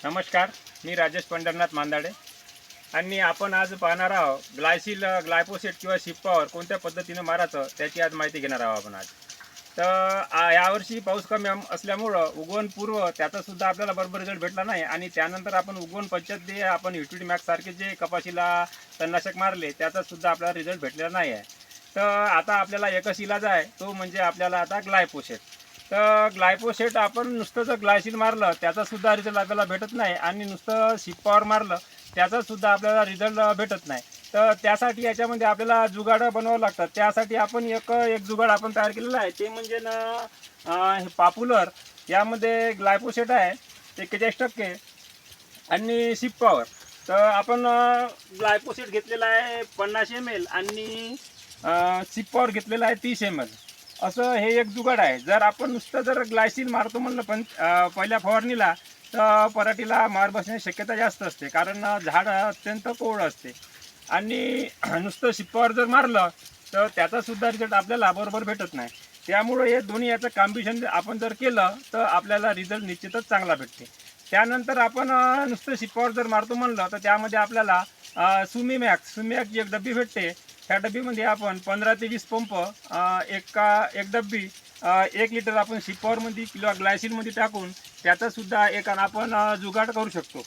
नमस्कार, मी राजेश पंढरनाथ मांदाडे आणि आपण आज पाहणार आहोत ग्लायफोसेट किंवा शिप्पावर कोणत्या पद्धतीने मारायचं त्याची आज माहिती घेणार आहोत आपण आज. तर यावर्षी पाऊस कमी असल्यामुळं उगवण पूर्व त्याचा सुद्धा आपल्याला बरोबर रिझल्ट भेटला नाही आणि त्यानंतर आपण उगवण पश्चात जे आपण युटिलिटी मॅक्स सारखे जे कपाशीला तणनाशक मारले त्याचा सुद्धा आपल्याला रिझल्ट भेटलेला नाही आहे. तर आता आपल्याला एकच इलाज आहे, तो म्हणजे आपल्याला आता ग्लायफोसेट. तर ग्लायफोसेट आपण नुसतं जर ग्लायसिन मारलं त्याचासुद्धा रिझल्ट आपल्याला भेटत नाही आणि नुसतं शिप्पावर मारलं त्याचासुद्धा आपल्याला रिझल्ट भेटत नाही. तर त्यासाठी याच्यामध्ये आपल्याला जुगाड बनवावं लागतात. त्यासाठी आपण एक जुगाड आपण तयार केलेला आहे, ते म्हणजे ना हे पॉप्युलर यामध्ये ग्लायफोसेट आहे 41% आणि शिप्पावर. तर आपण ग्लायफोसेट घेतलेला आहे 50 ml आणि शिप्पावर घेतलेला आहे 30 ml. असं हे एक जुगाड आहे. जर आपण नुसतं जर ग्लायसिन मारतो म्हणलं पण पहिल्या फवारणीला तर पराठीला मार बसण्याची शक्यता जास्त असते, कारण झाड अत्यंत कोवळं असते. आणि नुसतं शिप्पावर जर मारलं तर त्याचासुद्धा रिझल्ट आपल्याला बरोबर भेटत नाही. त्यामुळे हे दोन्ही याचं कॉम्बिनेशन आपण जर केलं तर आपल्याला रिझल्ट निश्चितच चांगला भेटते. त्यानंतर आपण नुसतं शिप्पावर जर मारतो म्हणलं तर त्यामध्ये आपल्याला सुमीमॅक्सची एक डब्बी भेटते. ह्या डब्बीमध्ये आपण 15 ते 20 पंप एक डब्बी 1 लिटर आपण शिप्पावरमध्ये किंवा ग्लायसिनमध्ये टाकून त्याचासुद्धा एक आपण जुगाड करू शकतो.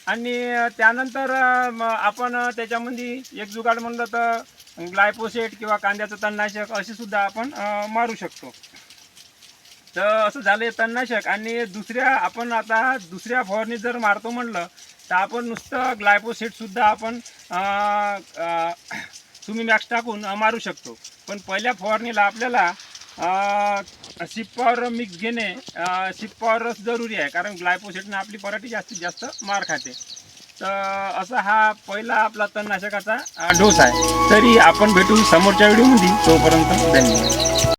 आणि त्यानंतर आपण त्याच्यामध्ये एक जुगाड म्हणलं तर ग्लायफोसेट किंवा कांद्याचं तणनाशक असे सुद्धा आपण मारू शकतो. तर असं झालं तणनाशक. आणि आपण आता दुसऱ्या फवारणी जर मारतो म्हणलं तर आपण नुसतं ग्लायफोसेटसुद्धा आपण सुमीमॅक्स टाकून मारू शकतो. पण पहिल्या फवारणीला आपल्याला शिप्पावर मिक्स घेणे, शिप्पावरच जरुरी आहे, कारण ग्लायफोसेटनं आपली पराठी जास्तीत जास्त मार खाते. तर असा हा पहिला आपला तणनाशकाचा डोस आहे. तरी आपण भेटू समोरच्या व्हिडिओमध्ये. तोपर्यंत धन्यवाद.